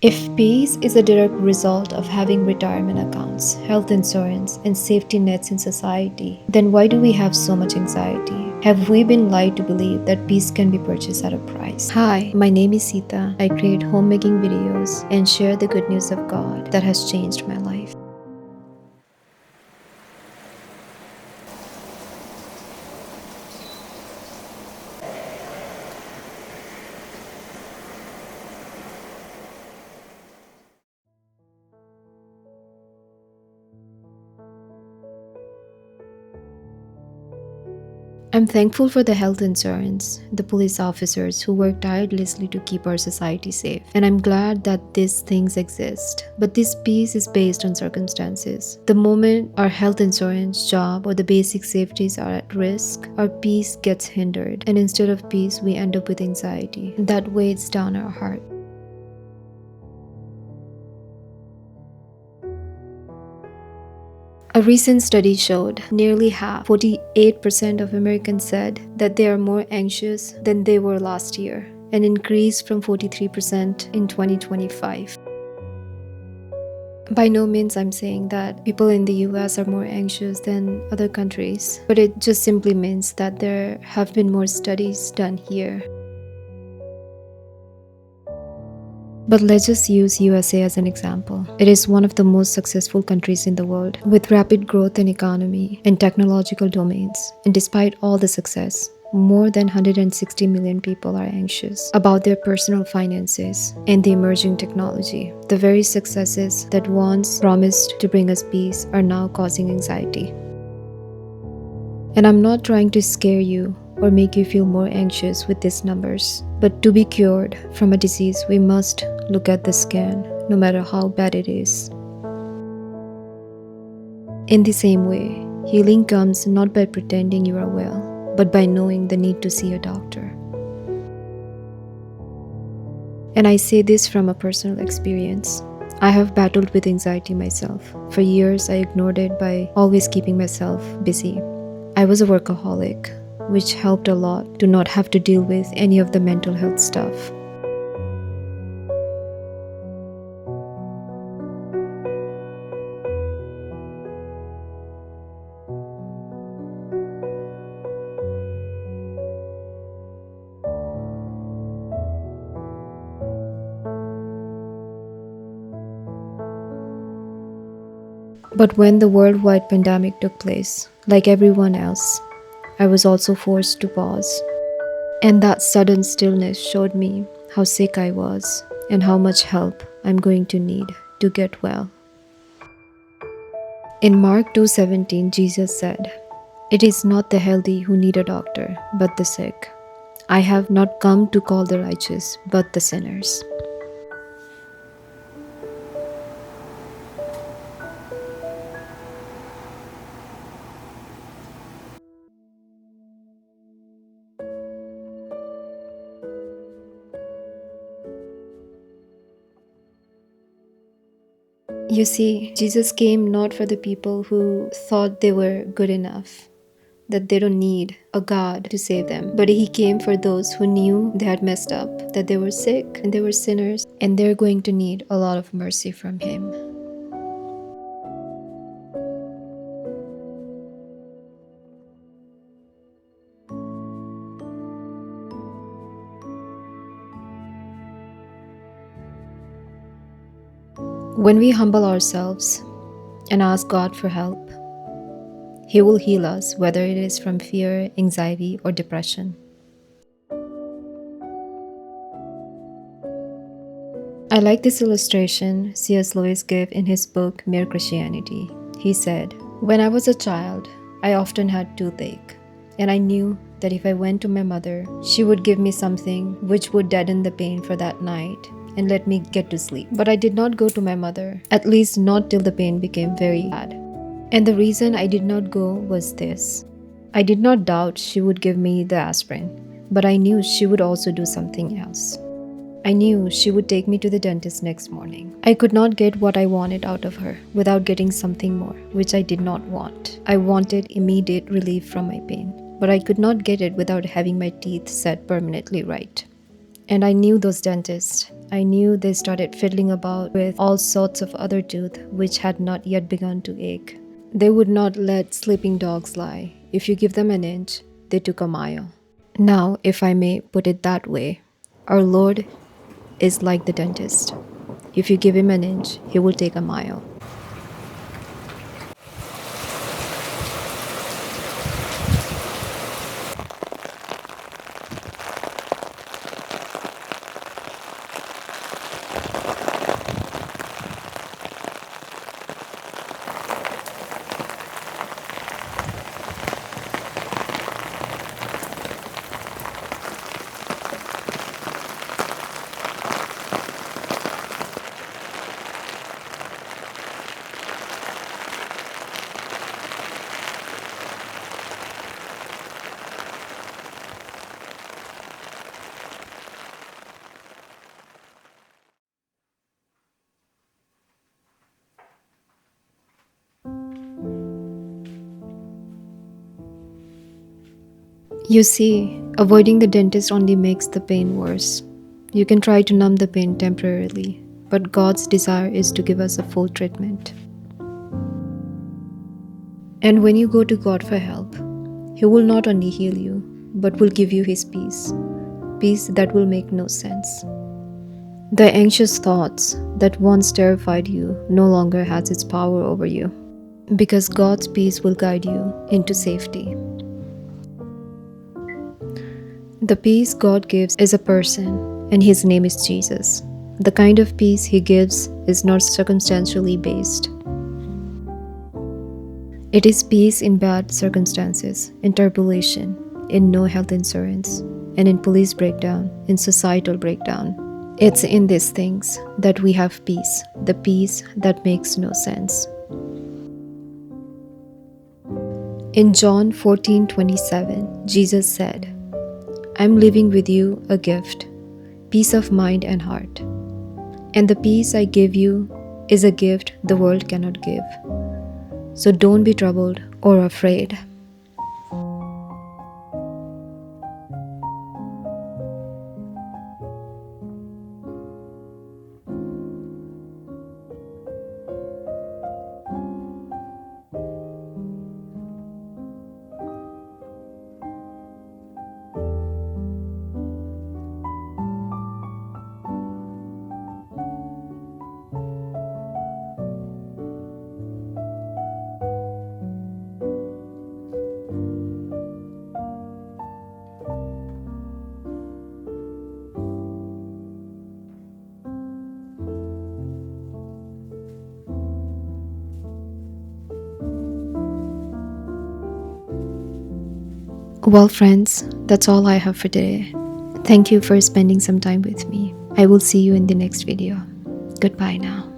If peace is a direct result of having retirement accounts, health insurance, and safety nets in society, then why do we have so much anxiety? Have we been lied to believe that peace can be purchased at a price? Hi, my name is Sita. I create homemaking videos and share the good news of God that has changed my life. I'm thankful for the health insurance, the police officers who work tirelessly to keep our society safe, and I'm glad that these things exist. But this peace is based on circumstances. The moment our health insurance, job, or the basic safeties are at risk, our peace gets hindered, and instead of peace, we end up with anxiety. That weighs down our heart. A recent study showed nearly half, 48% of Americans said that they are more anxious than they were last year, an increase from 43% in 2025. By no means I'm saying that people in the US are more anxious than other countries, but it just simply means that there have been more studies done here. But let's just use USA as an example. It is one of the most successful countries in the world, with rapid growth in economy and technological domains. And despite all the success, more than 160 million people are anxious about their personal finances and the emerging technology. The very successes that once promised to bring us peace are now causing anxiety. And I'm not trying to scare you or make you feel more anxious with these numbers. But to be cured from a disease, we must look at the scan, no matter how bad it is. In the same way, healing comes not by pretending you are well, but by knowing the need to see a doctor. And I say this from a personal experience. I have battled with anxiety myself. For years, I ignored it by always keeping myself busy. I was a workaholic, which helped a lot to not have to deal with any of the mental health stuff. But when the worldwide pandemic took place, like everyone else, I was also forced to pause. And that sudden stillness showed me how sick I was and how much help I'm going to need to get well. In Mark 2:17, Jesus said, "It is not the healthy who need a doctor, but the sick. I have not come to call the righteous, but the sinners." You see, Jesus came not for the people who thought they were good enough, that they don't need a God to save them, but He came for those who knew they had messed up, that they were sick and they were sinners, and they're going to need a lot of mercy from Him. When we humble ourselves and ask God for help, He will heal us, whether it is from fear, anxiety, or depression. I like this illustration C.S. Lewis gave in his book Mere Christianity. He said, "When I was a child, I often had toothache, and I knew that if I went to my mother, she would give me something which would deaden the pain for that night and let me get to sleep. But I did not go to my mother, at least not till the pain became very bad. And the reason I did not go was this. I did not doubt she would give me the aspirin, but I knew she would also do something else. I knew she would take me to the dentist next morning. I could not get what I wanted out of her without getting something more, which I did not want. I wanted immediate relief from my pain, but I could not get it without having my teeth set permanently right. And I knew those dentists. I knew they started fiddling about with all sorts of other teeth which had not yet begun to ache. They would not let sleeping dogs lie. If you give them an inch, they took a mile. Now, if I may put it that way, our Lord is like the dentist. If you give him an inch, he will take a mile. You see, avoiding the dentist only makes the pain worse. You can try to numb the pain temporarily, but God's desire is to give us a full treatment. And when you go to God for help, He will not only heal you, but will give you His peace, peace that will make no sense. The anxious thoughts that once terrified you no longer has its power over you, because God's peace will guide you into safety. The peace God gives is a person, and His name is Jesus. The kind of peace He gives is not circumstantially based. It is peace in bad circumstances, in tribulation, in no health insurance, and in police breakdown, in societal breakdown. It's in these things that we have peace, the peace that makes no sense. In John 14:27, Jesus said, "I'm leaving with you a gift, peace of mind and heart. And the peace I give you is a gift the world cannot give. So don't be troubled or afraid." Well, friends, that's all I have for today. Thank you for spending some time with me. I will see you in the next video. Goodbye now.